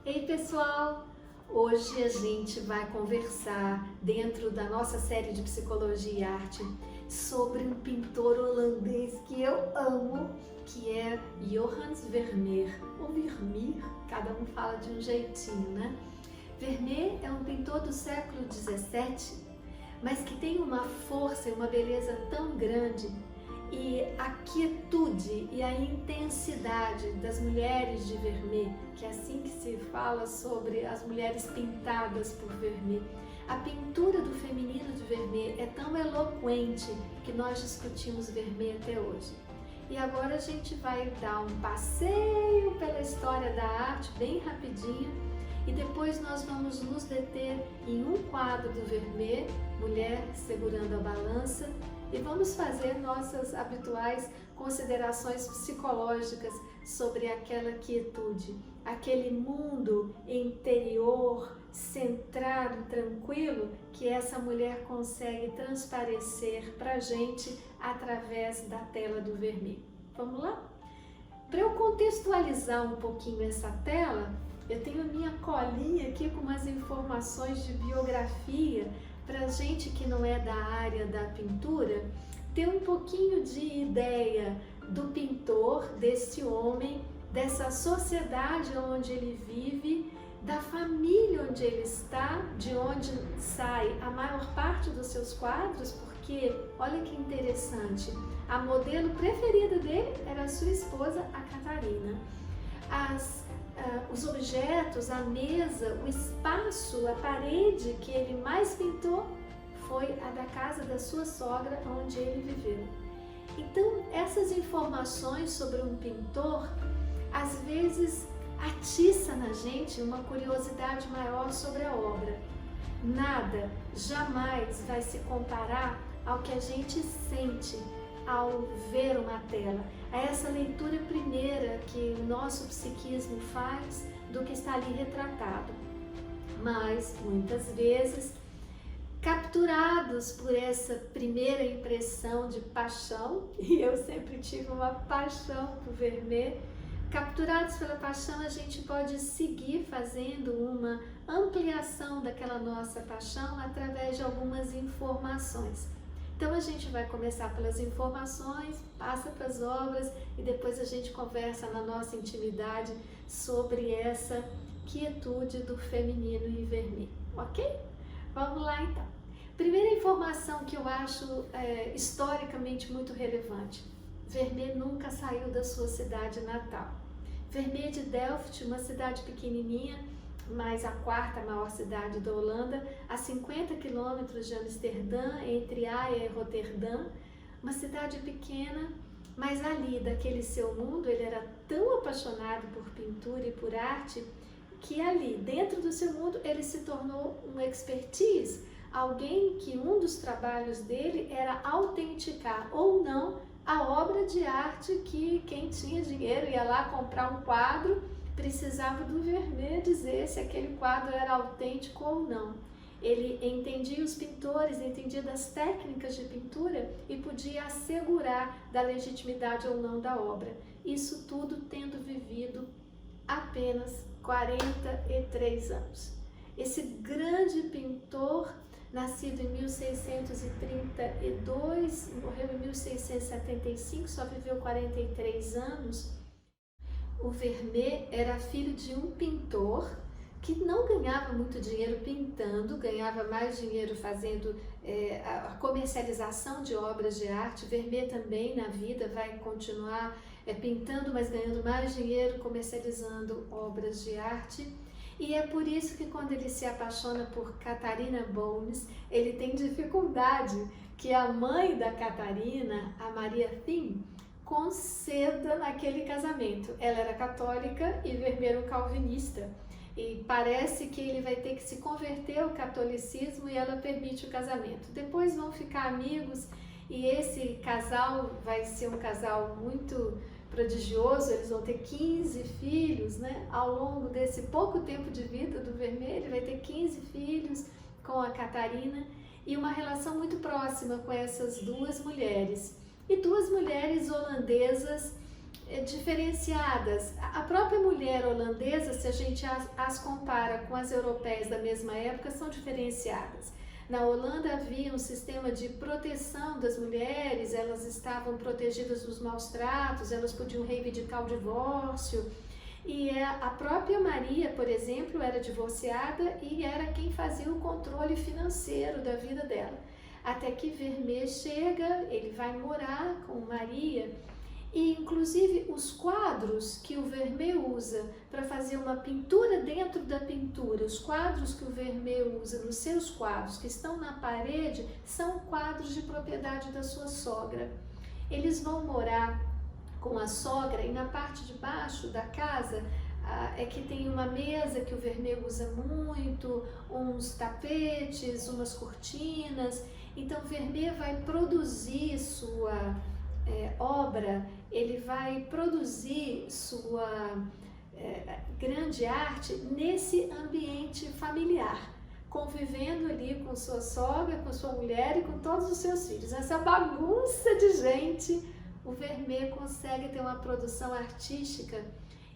Ei pessoal, hoje a gente vai conversar dentro da nossa série de Psicologia e Arte sobre um pintor holandês que eu amo, que é Johannes Vermeer, ou Vermeer, cada um fala de um jeitinho, né? Vermeer é um pintor do século XVII, mas que tem uma força e uma beleza tão grande, e a quietude e a intensidade das mulheres de Vermeer, que é assim que se fala sobre as mulheres pintadas por Vermeer. A pintura do feminino de Vermeer é tão eloquente que nós discutimos Vermeer até hoje. E agora a gente vai dar um passeio pela história da arte bem rapidinho e depois nós vamos nos deter em um quadro do Vermeer, Mulher Segurando a Balança, e vamos fazer nossas habituais considerações psicológicas sobre aquela quietude, aquele mundo interior, centrado, tranquilo, que essa mulher consegue transparecer para a gente através da tela do Vermeer. Vamos lá? Para eu contextualizar um pouquinho essa tela, eu tenho a minha colinha aqui com umas informações de biografia para gente que não é da área da pintura, ter um pouquinho de ideia do pintor, desse homem, dessa sociedade onde ele vive, da família onde ele está, de onde sai a maior parte dos seus quadros, porque, olha que interessante, a modelo preferida dele era a sua esposa, a Catarina. Os objetos, a mesa, o espaço, a parede que ele mais pintou foi a da casa da sua sogra, onde ele viveu. Então, essas informações sobre um pintor, às vezes, atiça na gente uma curiosidade maior sobre a obra. Nada, jamais vai se comparar ao que a gente sente ao ver uma tela, a essa leitura primeira que o nosso psiquismo faz do que está ali retratado. Mas, muitas vezes, capturados por essa primeira impressão de paixão, e eu sempre tive uma paixão por Vermeer, capturados pela paixão, a gente pode seguir fazendo uma ampliação daquela nossa paixão através de algumas informações. Então a gente vai começar pelas informações, passa para as obras e depois a gente conversa na nossa intimidade sobre essa quietude do feminino em Vermeer, ok? Vamos lá então. Primeira informação que eu acho historicamente muito relevante. Vermeer nunca saiu da sua cidade natal. Vermeer de Delft, uma cidade pequenininha, mas a quarta maior cidade da Holanda, a 50 quilômetros de Amsterdã, entre Haia e Roterdã, uma cidade pequena, mas ali, daquele seu mundo, ele era tão apaixonado por pintura e por arte, que ali, dentro do seu mundo, ele se tornou um expertise, alguém que um dos trabalhos dele era autenticar ou não a obra de arte que quem tinha dinheiro ia lá comprar um quadro, precisava do Vermeer dizer se aquele quadro era autêntico ou não. Ele entendia os pintores, entendia das técnicas de pintura e podia assegurar da legitimidade ou não da obra. Isso tudo tendo vivido apenas 43 anos. Esse grande pintor, nascido em 1632, morreu em 1675, só viveu 43 anos, o Vermeer era filho de um pintor que não ganhava muito dinheiro pintando, ganhava mais dinheiro fazendo a comercialização de obras de arte. Vermeer também na vida vai continuar pintando, mas ganhando mais dinheiro comercializando obras de arte. E é por isso que quando ele se apaixona por Catarina Bones, ele tem dificuldade que a mãe da Catarina, a Maria Thiem, conceda naquele casamento. Ela era católica e Vermeer um calvinista. E parece que ele vai ter que se converter ao catolicismo e ela permite o casamento. Depois vão ficar amigos e esse casal vai ser um casal muito prodigioso, eles vão ter 15 filhos, né? Ao longo desse pouco tempo de vida do Vermeer, ele vai ter 15 filhos com a Catarina e uma relação muito próxima com essas duas mulheres. E duas mulheres holandesas diferenciadas. A própria mulher holandesa, se a gente as compara com as europeias da mesma época, são diferenciadas. Na Holanda havia um sistema de proteção das mulheres, elas estavam protegidas dos maus tratos, elas podiam reivindicar o divórcio. E a própria Maria, por exemplo, era divorciada e era quem fazia o controle financeiro da vida dela. Até que Vermeer chega, ele vai morar com Maria e inclusive os quadros que o Vermeer usa para fazer uma pintura dentro da pintura, os quadros que o Vermeer usa nos seus quadros que estão na parede, são quadros de propriedade da sua sogra. Eles vão morar com a sogra e na parte de baixo da casa é que tem uma mesa que o Vermeer usa muito, uns tapetes, umas cortinas. Então Vermeer vai produzir sua obra, ele vai produzir sua grande arte nesse ambiente familiar, convivendo ali com sua sogra, com sua mulher e com todos os seus filhos. Essa bagunça de gente, o Vermeer consegue ter uma produção artística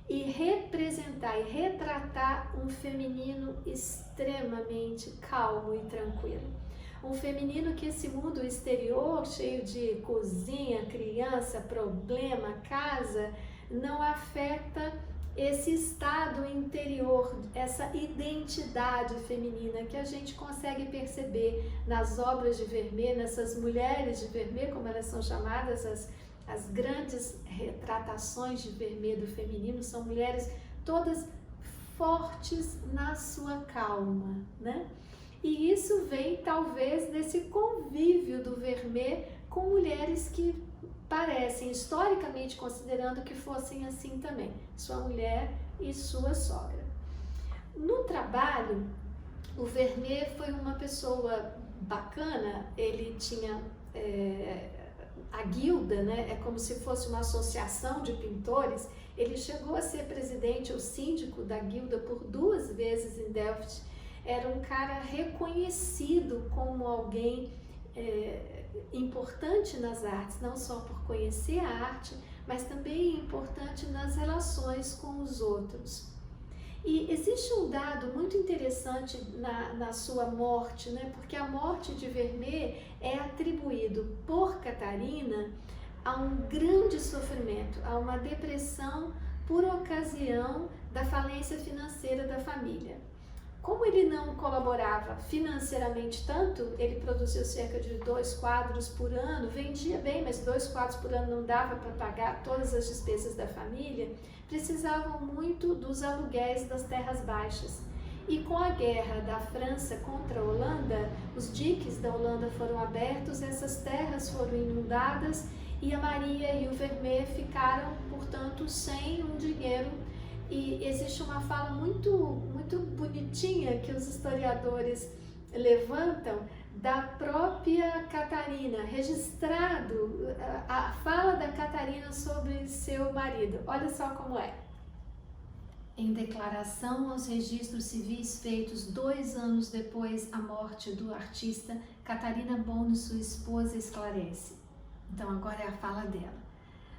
e representar e retratar um feminino extremamente calmo e tranquilo. Um feminino que esse mundo exterior, cheio de cozinha, criança, problema, casa, não afeta esse estado interior, essa identidade feminina que a gente consegue perceber nas obras de Vermeer, nessas mulheres de Vermeer, como elas são chamadas, as grandes retratações de Vermeer do feminino, são mulheres todas fortes na sua calma, né? E isso vem talvez desse convívio do Vermeer com mulheres que parecem, historicamente considerando que fossem assim também, sua mulher e sua sogra. No trabalho, o Vermeer foi uma pessoa bacana, ele tinha a guilda, né? É como se fosse uma associação de pintores. Ele chegou a ser presidente ou síndico da guilda por 2 vezes em Delft. Era um cara reconhecido como alguém importante nas artes, não só por conhecer a arte, mas também importante nas relações com os outros. E existe um dado muito interessante na sua morte, né? Porque a morte de Vermeer é atribuído por Catarina a um grande sofrimento, a uma depressão por ocasião da falência financeira da família. Como ele não colaborava financeiramente tanto, ele produziu cerca de 2 quadros por ano, vendia bem, mas 2 quadros por ano não dava para pagar todas as despesas da família, precisavam muito dos aluguéis das terras baixas. E com a guerra da França contra a Holanda, os diques da Holanda foram abertos, essas terras foram inundadas e a Maria e o Vermeer ficaram, portanto, sem um dinheiro. E existe uma fala muito bonitinha que os historiadores levantam da própria Catarina, registrado a fala da Catarina sobre seu marido. Olha só como é. Em declaração aos registros civis feitos 2 anos depois a morte do artista, Catarina Bono, sua esposa, esclarece. Então agora é a fala dela.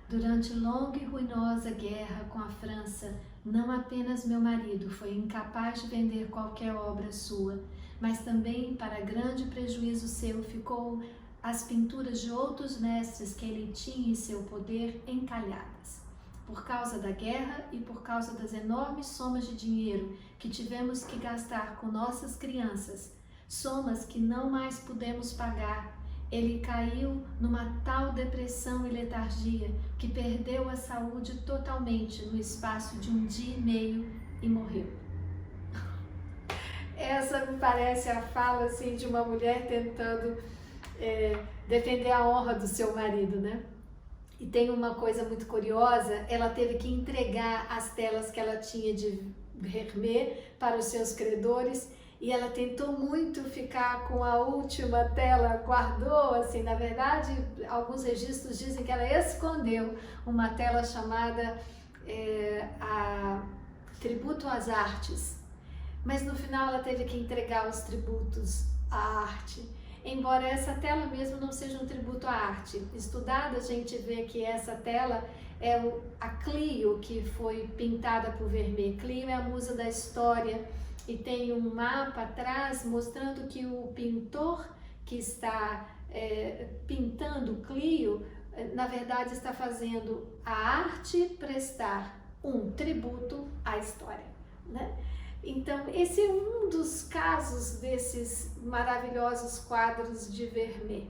Durante longa e ruinosa guerra com a França, não apenas meu marido foi incapaz de vender qualquer obra sua, mas também, para grande prejuízo seu, ficou as pinturas de outros mestres que ele tinha em seu poder encalhadas. Por causa da guerra e por causa das enormes somas de dinheiro que tivemos que gastar com nossas crianças, somas que não mais pudemos pagar, ele caiu numa tal depressão e letargia que perdeu a saúde totalmente no espaço de 1 dia e meio e morreu. Essa me parece a fala assim, de uma mulher tentando defender a honra do seu marido, né? E tem uma coisa muito curiosa, ela teve que entregar as telas que ela tinha de Vermeer para os seus credores e ela tentou muito ficar com a última tela, guardou, assim, na verdade, alguns registros dizem que ela escondeu uma tela chamada a Tributo às Artes, mas no final ela teve que entregar os tributos à arte. Embora essa tela mesmo não seja um tributo à arte. Estudada, a gente vê que essa tela a Clio, que foi pintada por Vermeer. Clio é a musa da história e tem um mapa atrás mostrando que o pintor que está pintando Clio, na verdade está fazendo a arte prestar um tributo à história, né? Então, esse é um dos casos desses maravilhosos quadros de Vermeer.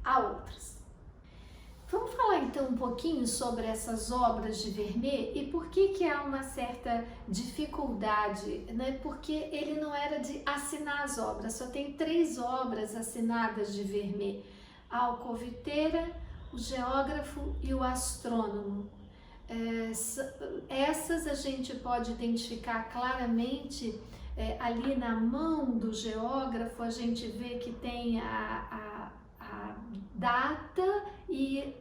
Há outros. Vamos falar então um pouquinho sobre essas obras de Vermeer e por que há uma certa dificuldade, né? Porque ele não era de assinar as obras, só tem 3 obras assinadas de Vermeer: a Alcoviteira, o Geógrafo e o Astrônomo. Essas a gente pode identificar claramente ali na mão do geógrafo. A gente vê que tem a data e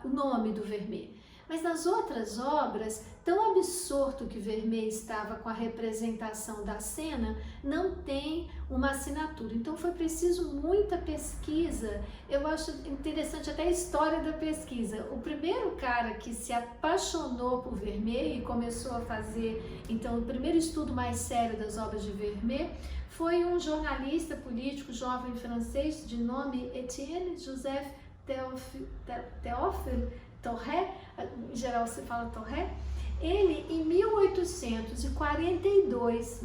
o nome do Vermeer. Mas nas outras obras, tão absorto que Vermeer estava com a representação da cena, não tem uma assinatura. Então foi preciso muita pesquisa. Eu acho interessante até a história da pesquisa. O primeiro cara que se apaixonou por Vermeer e começou a fazer, então, o primeiro estudo mais sério das obras de Vermeer foi um jornalista político jovem francês de nome Étienne Joseph Théophile Thoré, em geral se fala Thoré. Ele, em 1842,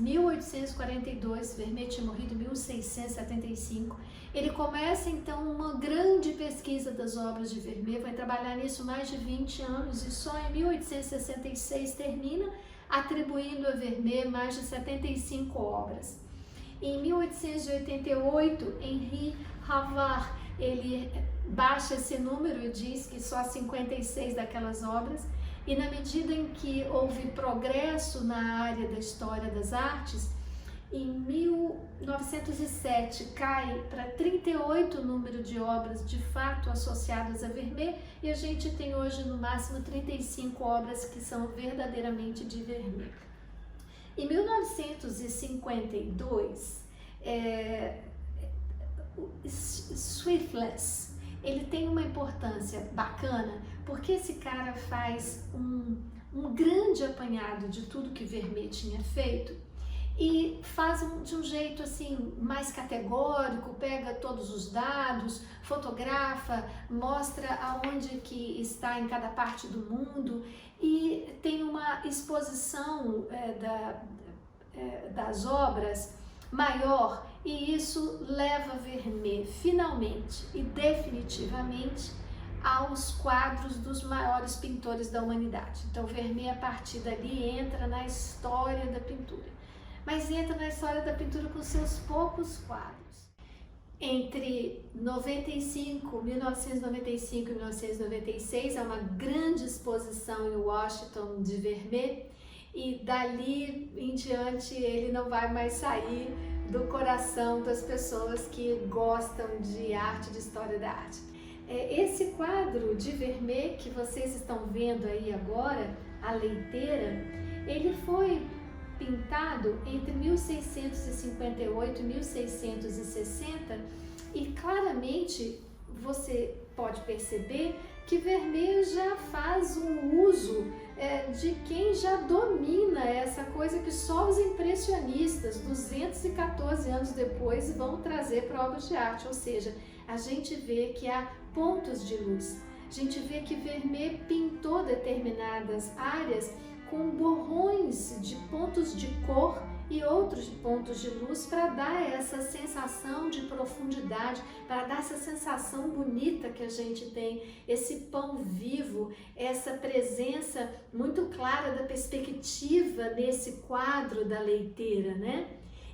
Vermeer tinha morrido em 1675, ele começa então uma grande pesquisa das obras de Vermeer, vai trabalhar nisso mais de 20 anos e só em 1866 termina, atribuindo a Vermeer mais de 75 obras. Em 1888, Henri Havard, ele baixa esse número e diz que só 56 daquelas obras, e na medida em que houve progresso na área da história das artes, em 1907 cai para 38 o número de obras de fato associadas a Vermeer, e a gente tem hoje no máximo 35 obras que são verdadeiramente de Vermeer. Em 1952, Swiftles, ele tem uma importância bacana, porque esse cara faz um grande apanhado de tudo que Vermeer tinha feito e faz de um jeito assim mais categórico, pega todos os dados, fotografa, mostra aonde que está em cada parte do mundo e tem uma exposição das obras maior, e isso leva Vermeer finalmente e definitivamente aos quadros dos maiores pintores da humanidade. Então Vermeer, a partir dali, entra na história da pintura, mas entra na história da pintura com seus poucos quadros. Entre 1995 e 1996 há uma grande exposição em Washington de Vermeer, e dali em diante ele não vai mais sair do coração das pessoas que gostam de arte, de história da arte. Esse quadro de Vermeer que vocês estão vendo aí agora, A Leiteira, ele foi pintado entre 1658 e 1660 e claramente você pode perceber que Vermeer já faz um uso de quem já domina essa coisa que só os impressionistas, 214 anos depois, vão trazer para obras de arte. Ou seja, a gente vê que há pontos de luz, a gente vê que Vermeer pintou determinadas áreas com borrões de pontos de cor e outros pontos de luz para dar essa sensação de profundidade, para dar essa sensação bonita que a gente tem, esse pão vivo, essa presença muito clara da perspectiva nesse quadro da leiteira, né?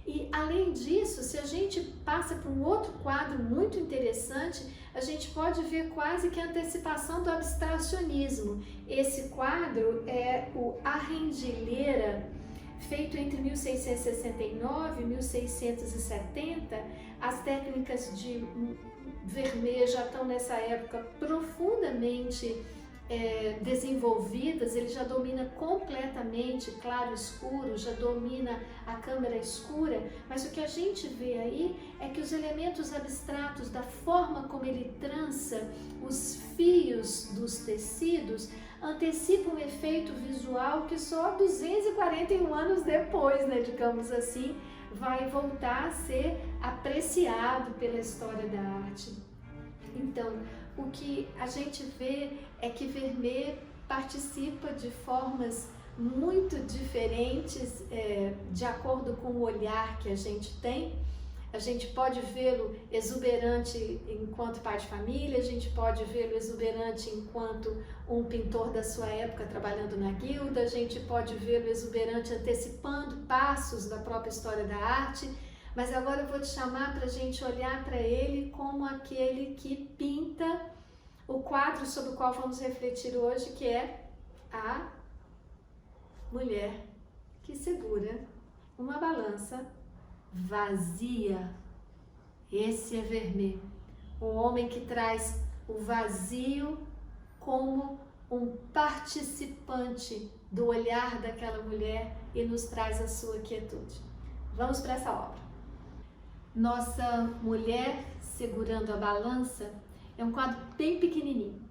E além disso, se a gente passa para um outro quadro muito interessante, a gente pode ver quase que a antecipação do abstracionismo. Esse quadro é o A Rendilheira, feito entre 1669 e 1670. As técnicas de Vermeer já estão nessa época profundamente desenvolvidas, ele já domina completamente claro e escuro, já domina a câmera escura, mas o que a gente vê aí é que os elementos abstratos, da forma como ele trança os fios dos tecidos, antecipa um efeito visual que só 241 anos depois, né, digamos assim, vai voltar a ser apreciado pela história da arte. Então, o que a gente vê é que Vermeer participa de formas muito diferentes, de acordo com o olhar que a gente tem. A gente pode vê-lo exuberante enquanto pai de família, a gente pode vê-lo exuberante enquanto um pintor da sua época trabalhando na guilda, a gente pode vê-lo exuberante antecipando passos da própria história da arte, mas agora eu vou te chamar para a gente olhar para ele como aquele que pinta o quadro sobre o qual vamos refletir hoje, que é a mulher que segura uma balança vazia. Esse é Vermeer, um homem que traz o vazio como um participante do olhar daquela mulher e nos traz a sua quietude. Vamos para essa obra. Nossa mulher segurando a balança é um quadro bem pequenininho,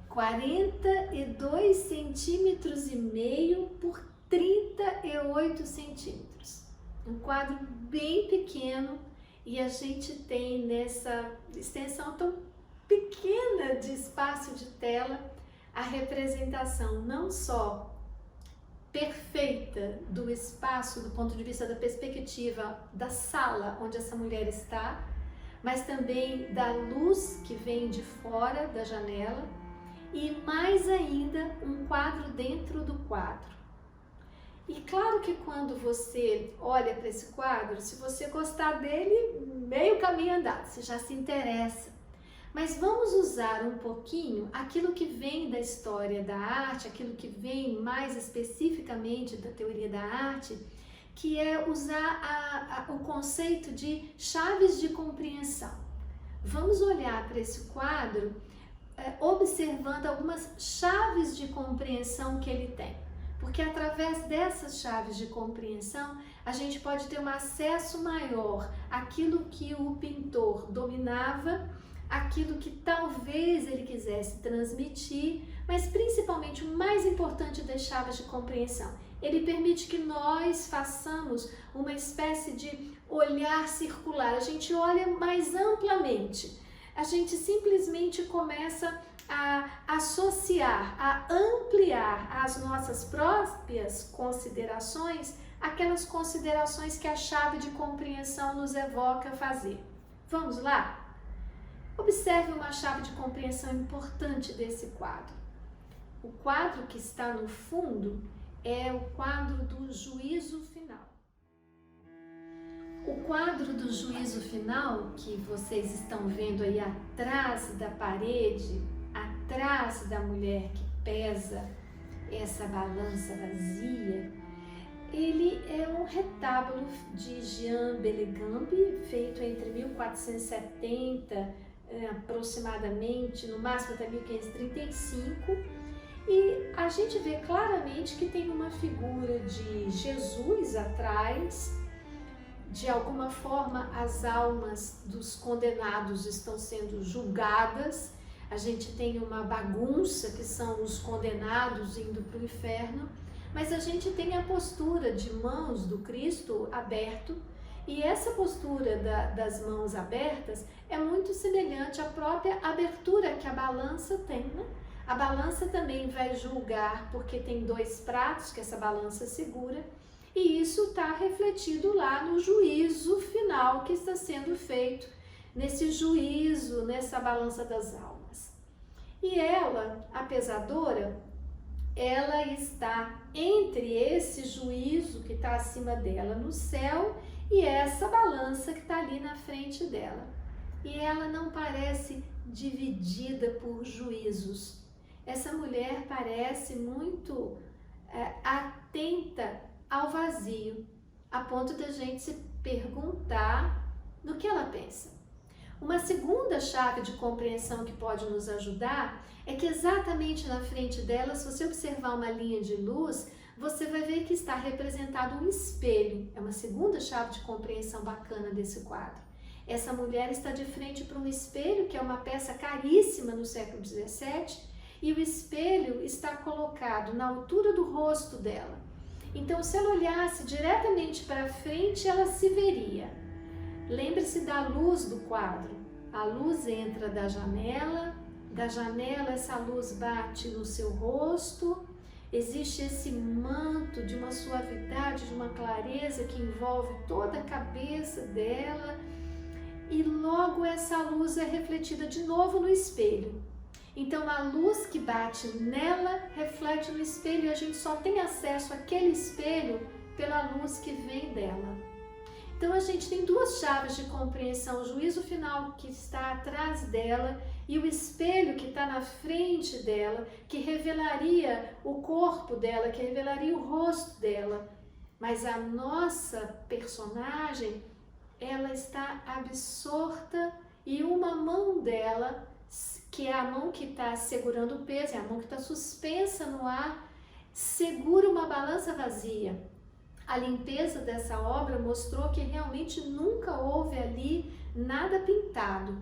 42 centímetros e meio por 38 centímetros. Um quadro bem pequeno, e a gente tem nessa extensão tão pequena de espaço de tela a representação não só perfeita do espaço do ponto de vista da perspectiva da sala onde essa mulher está, mas também da luz que vem de fora da janela e mais ainda um quadro dentro do quadro. E claro que quando você olha para esse quadro, se você gostar dele, meio caminho andado, você já se interessa. Mas vamos usar um pouquinho aquilo que vem da história da arte, aquilo que vem mais especificamente da teoria da arte, que é usar o conceito de chaves de compreensão. Vamos olhar para esse quadro observando algumas chaves de compreensão que ele tem. Porque através dessas chaves de compreensão, a gente pode ter um acesso maior àquilo que o pintor dominava, aquilo que talvez ele quisesse transmitir, mas principalmente o mais importante das chaves de compreensão. Ele permite que nós façamos uma espécie de olhar circular, a gente olha mais amplamente, a gente simplesmente começa a associar, a ampliar as nossas próprias considerações, aquelas considerações que a chave de compreensão nos evoca fazer. Vamos lá? Observe uma chave de compreensão importante desse quadro. O quadro que está no fundo é o quadro do juízo final. O quadro do juízo final, que vocês estão vendo aí atrás da parede, atrás da mulher que pesa essa balança vazia, ele é um retábulo de Jean Bellegambe, feito entre 1470 aproximadamente, no máximo até 1535, e a gente vê claramente que tem uma figura de Jesus atrás. De alguma forma, as almas dos condenados estão sendo julgadas. A gente tem uma bagunça, que são os condenados indo para o inferno, mas a gente tem a postura de mãos do Cristo aberto, e essa postura das mãos abertas é muito semelhante à própria abertura que a balança tem, né? A balança também vai julgar, porque tem dois pratos que essa balança segura, e isso está refletido lá no juízo final que está sendo feito, nesse juízo, nessa balança das almas. E ela, a pesadora, ela está entre esse juízo que está acima dela no céu e essa balança que está ali na frente dela. E ela não parece dividida por juízos. Essa mulher parece muito atenta ao vazio, a ponto da gente se perguntar no que ela pensa. Uma segunda chave de compreensão que pode nos ajudar é que exatamente na frente dela, se você observar uma linha de luz, você vai ver que está representado um espelho. É uma segunda chave de compreensão bacana desse quadro. Essa mulher está de frente para um espelho, que é uma peça caríssima no século XVII, e o espelho está colocado na altura do rosto dela. Então, se ela olhasse diretamente para frente, ela se veria. Lembre-se da luz do quadro. A luz entra da janela essa luz bate no seu rosto, existe esse manto de uma suavidade, de uma clareza que envolve toda a cabeça dela, e logo essa luz é refletida de novo no espelho. Então a luz que bate nela reflete no espelho e a gente só tem acesso àquele espelho pela luz que vem dela. Então a gente tem duas chaves de compreensão, o juízo final que está atrás dela e o espelho que está na frente dela, que revelaria o corpo dela, que revelaria o rosto dela. Mas a nossa personagem, ela está absorta e uma mão dela, que é a mão que está segurando o peso, é a mão que está suspensa no ar, segura uma balança vazia. A limpeza dessa obra mostrou que realmente nunca houve ali nada pintado.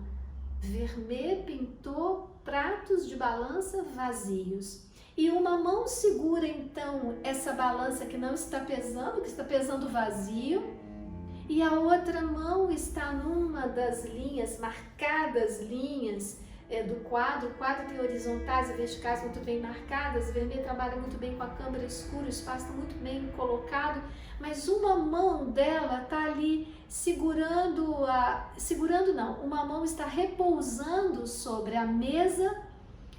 Vermeer pintou pratos de balança vazios. E uma mão segura então essa balança que não está pesando, que está pesando vazio, e a outra mão está numa das linhas, marcadas linhas do quadro. O quadro tem horizontais e verticais muito bem marcadas. Vermeer trabalha muito bem com a câmara escura, o espaço está muito bem colocado, mas uma mão dela está ali uma mão está repousando sobre a mesa,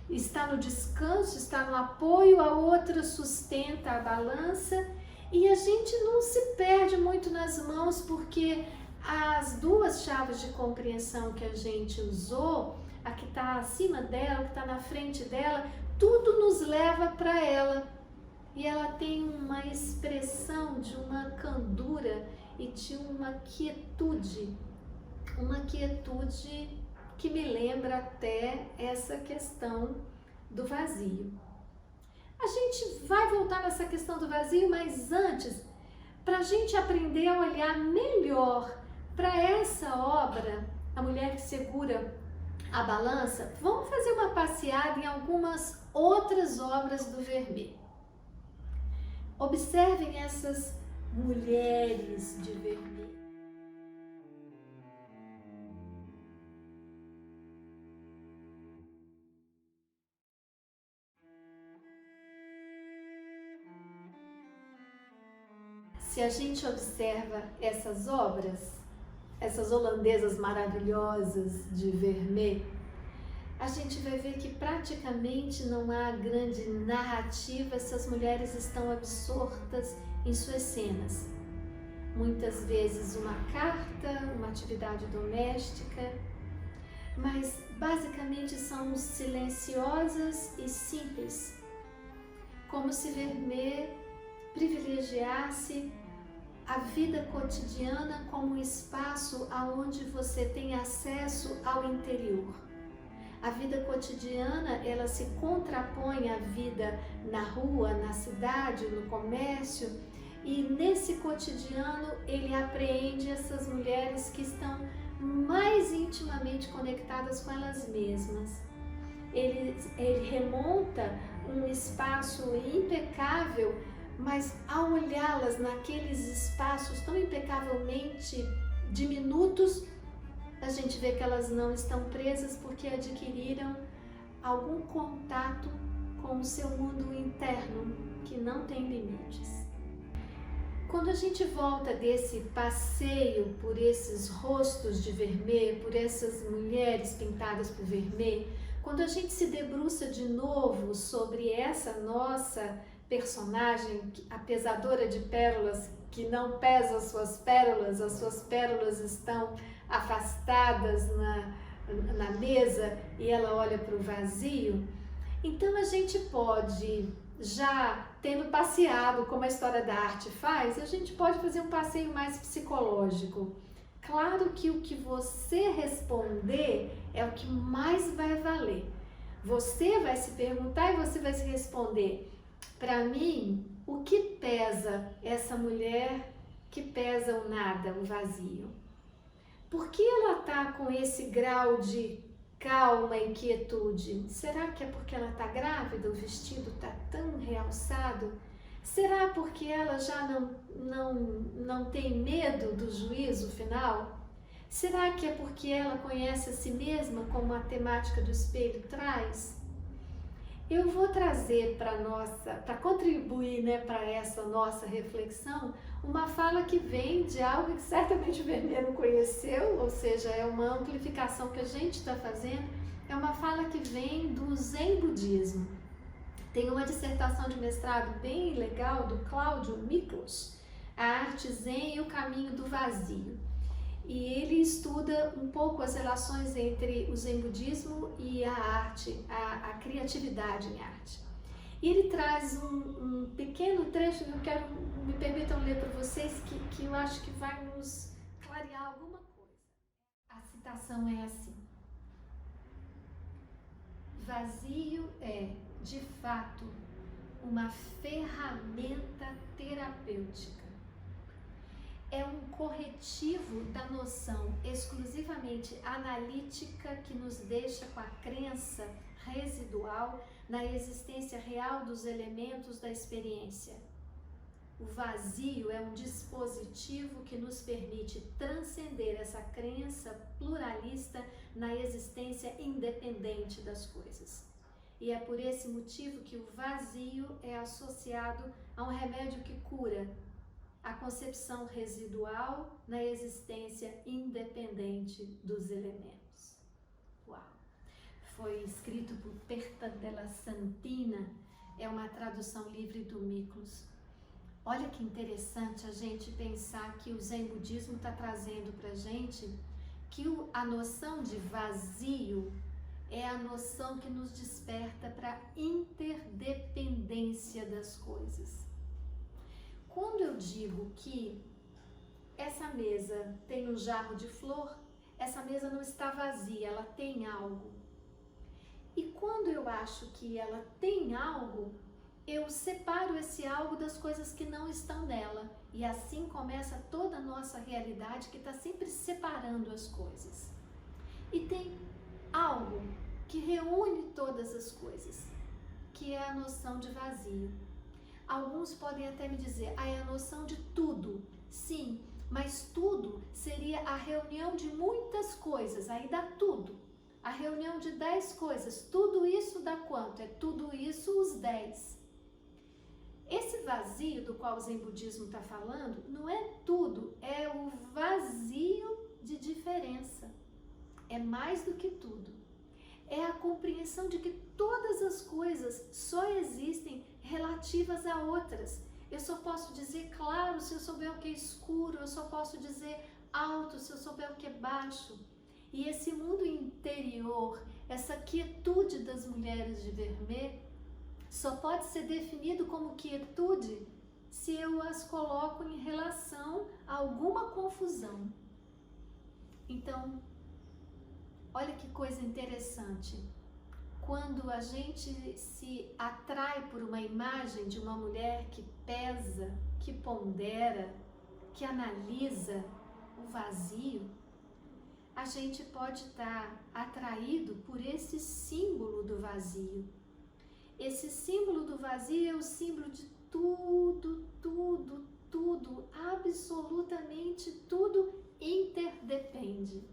está no descanso, está no apoio, a outra sustenta a balança, e a gente não se perde muito nas mãos, porque as duas chaves de compreensão que a gente usou, a que está acima dela, a que está na frente dela, tudo nos leva para ela. E ela tem uma expressão de uma candura e de uma quietude que me lembra até essa questão do vazio. A gente vai voltar nessa questão do vazio, mas antes, para a gente aprender a olhar melhor para essa obra, A Mulher que Segura a Balança, vamos fazer uma passeada em algumas outras obras do Vermeer. Observem essas mulheres de Vermeer. Se a gente observa essas obras, essas holandesas maravilhosas de Vermeer, a gente vai ver que praticamente não há grande narrativa, essas mulheres estão absortas em suas cenas. Muitas vezes uma carta, uma atividade doméstica, mas basicamente são silenciosas e simples, como se Vermeer privilegiasse a vida cotidiana como um espaço aonde você tem acesso ao interior. A vida cotidiana, ela se contrapõe à vida na rua, na cidade, no comércio, e nesse cotidiano ele apreende essas mulheres que estão mais intimamente conectadas com elas mesmas. Ele remonta um espaço impecável, mas ao olhá-las naqueles espaços tão impecavelmente diminutos, a gente vê que elas não estão presas porque adquiriram algum contato com o seu mundo interno que não tem limites. Quando a gente volta desse passeio por esses rostos de Vermeer, por essas mulheres pintadas por Vermeer, quando a gente se debruça de novo sobre essa nossa personagem, a pesadora de pérolas, que não pesa as suas pérolas estão afastadas na mesa e ela olha para o vazio, então a gente pode, já tendo passeado como a história da arte faz, a gente pode fazer um passeio mais psicológico. claro que o que você responder é o que mais vai valer. Você vai se perguntar e você vai se responder: para mim, o que pesa essa mulher que pesa o nada, o vazio? Por que ela está com esse grau de calma e quietude? Será que é porque ela está grávida? O vestido está tão realçado? Será porque ela já não tem medo do juízo final? Será que é porque ela conhece a si mesma, como a temática do espelho traz? Eu vou trazer para contribuir, né, para essa nossa reflexão, uma fala que vem de algo que certamente o Vermeer não conheceu, ou seja, é uma amplificação que a gente está fazendo, é uma fala que vem do Zen Budismo. Tem uma dissertação de mestrado bem legal do Cláudio Miklos, A Arte Zen e o Caminho do Vazio. E ele estuda um pouco as relações entre o Zen Budismo e a arte, a criatividade em arte. E ele traz um pequeno trecho que eu quero, me permitam ler para vocês, que eu acho que vai nos clarear alguma coisa. A citação é assim: vazio é, de fato, uma ferramenta terapêutica. É um corretivo da noção exclusivamente analítica que nos deixa com a crença residual na existência real dos elementos da experiência. O vazio é um dispositivo que nos permite transcender essa crença pluralista na existência independente das coisas. E é por esse motivo que o vazio é associado a um remédio que cura, a concepção residual na existência independente dos elementos. Uau! Foi escrito por Perta della Santina, é uma tradução livre do Miklos. Olha que interessante a gente pensar que o Zen Budismo está trazendo para a gente que a noção de vazio é a noção que nos desperta para a interdependência das coisas. Quando eu digo que essa mesa tem um jarro de flor, essa mesa não está vazia, ela tem algo. E quando eu acho que ela tem algo, eu separo esse algo das coisas que não estão nela. E assim começa toda a nossa realidade, que está sempre separando as coisas. E tem algo que reúne todas as coisas, que é a noção de vazio. Alguns podem até me dizer, é a noção de tudo. Sim, mas tudo seria a reunião de muitas coisas, aí dá tudo. A reunião de 10 coisas, tudo isso dá quanto? É tudo isso os 10. Esse vazio do qual o Zen Budismo está falando, não é tudo, é o vazio de diferença. É mais do que tudo. É a compreensão de que todas as coisas só existem relativas a outras. Eu só posso dizer claro se eu souber o que é escuro, eu só posso dizer alto se eu souber o que é baixo. E esse mundo interior, essa quietude das mulheres de Vermeer, só pode ser definido como quietude se eu as coloco em relação a alguma confusão. Então, olha que coisa interessante. Quando a gente se atrai por uma imagem de uma mulher que pesa, que pondera, que analisa o vazio, a gente pode estar atraído por esse símbolo do vazio. Esse símbolo do vazio é o símbolo de tudo, tudo, tudo, absolutamente tudo interdepende.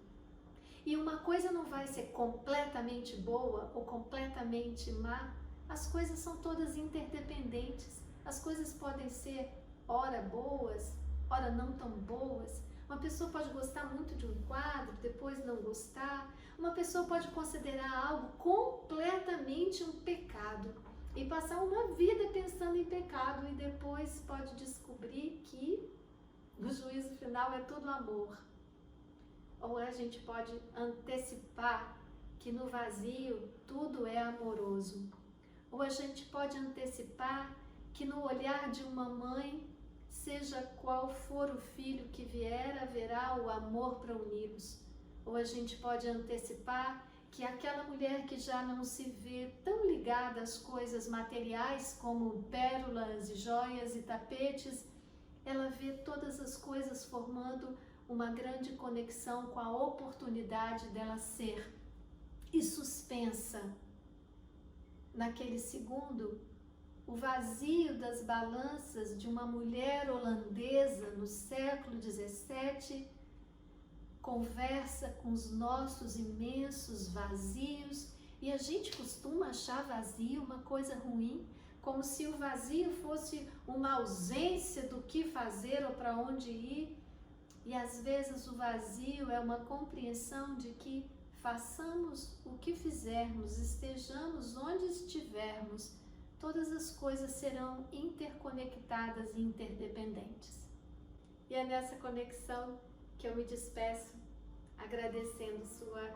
E uma coisa não vai ser completamente boa ou completamente má, as coisas são todas interdependentes. As coisas podem ser ora boas, ora não tão boas. Uma pessoa pode gostar muito de um quadro, depois não gostar. Uma pessoa pode considerar algo completamente um pecado e passar uma vida pensando em pecado e depois pode descobrir que o juízo final é tudo amor. Ou a gente pode antecipar que no vazio tudo é amoroso. Ou a gente pode antecipar que no olhar de uma mãe seja qual for o filho que vier, haverá o amor para uni-los. Ou a gente pode antecipar que aquela mulher que já não se vê tão ligada às coisas materiais como pérolas e joias e tapetes, ela vê todas as coisas formando uma grande conexão com a oportunidade dela ser. E suspensa naquele segundo, o vazio das balanças de uma mulher holandesa no século XVII conversa com os nossos imensos vazios, e a gente costuma achar vazio uma coisa ruim, como se o vazio fosse uma ausência do que fazer ou para onde ir, e às vezes o vazio é uma compreensão de que façamos o que fizermos, estejamos onde estivermos, todas as coisas serão interconectadas e interdependentes. E é nessa conexão que eu me despeço, agradecendo sua